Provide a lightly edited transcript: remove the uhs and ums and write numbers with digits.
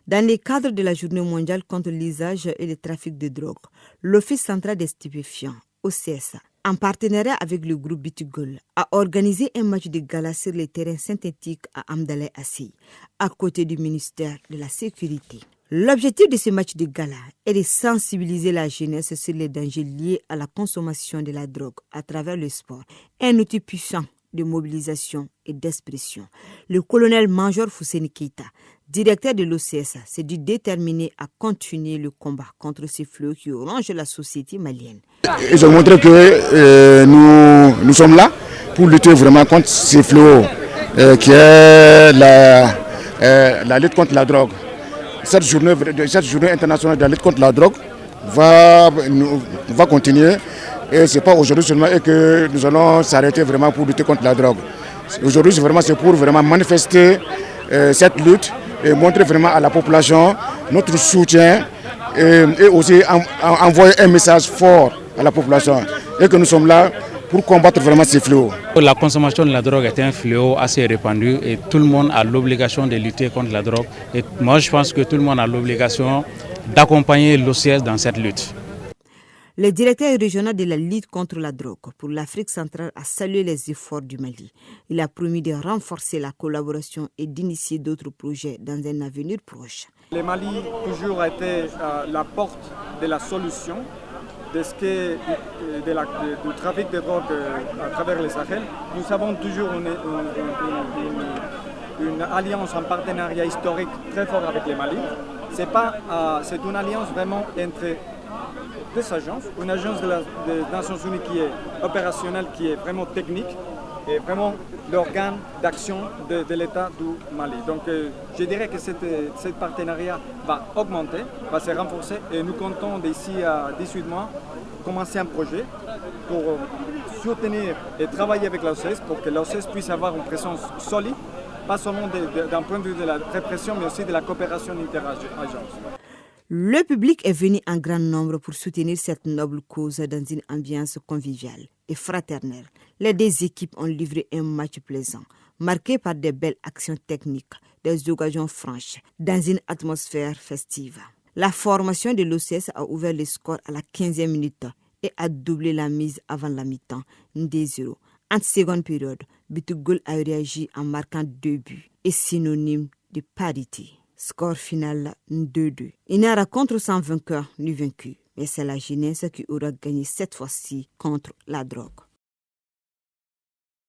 Dans le cadre de la Journée mondiale contre l'usage et le trafic de drogue, l'Office central des stupéfiants, OCS, en partenariat avec le groupe Bitugol, a organisé un match de gala sur les terrains synthétiques à Amdalay Assi, à côté du ministère de la Sécurité. L'objectif de ce match de gala est de sensibiliser la jeunesse sur les dangers liés à la consommation de la drogue à travers le sport, un outil puissant de mobilisation et d'expression. Le colonel-major Fousseni Keita, directeur de l'OCS, s'est dit déterminé à continuer le combat contre ces fléaux qui rongent la société malienne. Ils ont montré que nous sommes là pour lutter vraiment contre ces fléaux qui est la lutte contre la drogue. Cette journée internationale de la lutte contre la drogue va continuer. Et ce n'est pas aujourd'hui seulement que nous allons s'arrêter vraiment pour lutter contre la drogue. Aujourd'hui, c'est pour vraiment manifester cette lutte et montrer vraiment à la population notre soutien et aussi envoyer un message fort à la population et que nous sommes là pour combattre vraiment ces fléaux. La consommation de la drogue est un fléau assez répandu et tout le monde a l'obligation de lutter contre la drogue. Et moi, je pense que tout le monde a l'obligation d'accompagner l'OCS dans cette lutte. Le directeur régional de la lutte contre la drogue pour l'Afrique centrale a salué les efforts du Mali. Il a promis de renforcer la collaboration et d'initier d'autres projets dans un avenir proche. Le Mali toujours a été la porte de la solution du trafic de drogue à travers le Sahel. Nous avons toujours une alliance, un partenariat historique très fort avec le Mali. C'est une alliance vraiment entre deux agences, une agence des Nations Unies qui est opérationnelle, qui est vraiment technique, et vraiment l'organe d'action de l'État du Mali. Donc je dirais que ce partenariat va augmenter, va se renforcer, et nous comptons d'ici à 18 mois commencer un projet pour soutenir et travailler avec l'OCS pour que l'OCS puisse avoir une présence solide, pas seulement d'un point de vue de la répression, mais aussi de la coopération interagences. Le public est venu en grand nombre pour soutenir cette noble cause dans une ambiance conviviale et fraternelle. Les deux équipes ont livré un match plaisant, marqué par de belles actions techniques, des occasions franches, dans une atmosphère festive. La formation de l'OCS a ouvert le score à la 15e minute et a doublé la mise avant la mi-temps, 2-0. En seconde période, Bitugol a réagi en marquant 2 buts et synonyme de parité. Score final 2-2. Il n'y aura contre sans vainqueur ni vaincu, mais c'est la jeunesse qui aura gagné cette fois-ci contre la drogue.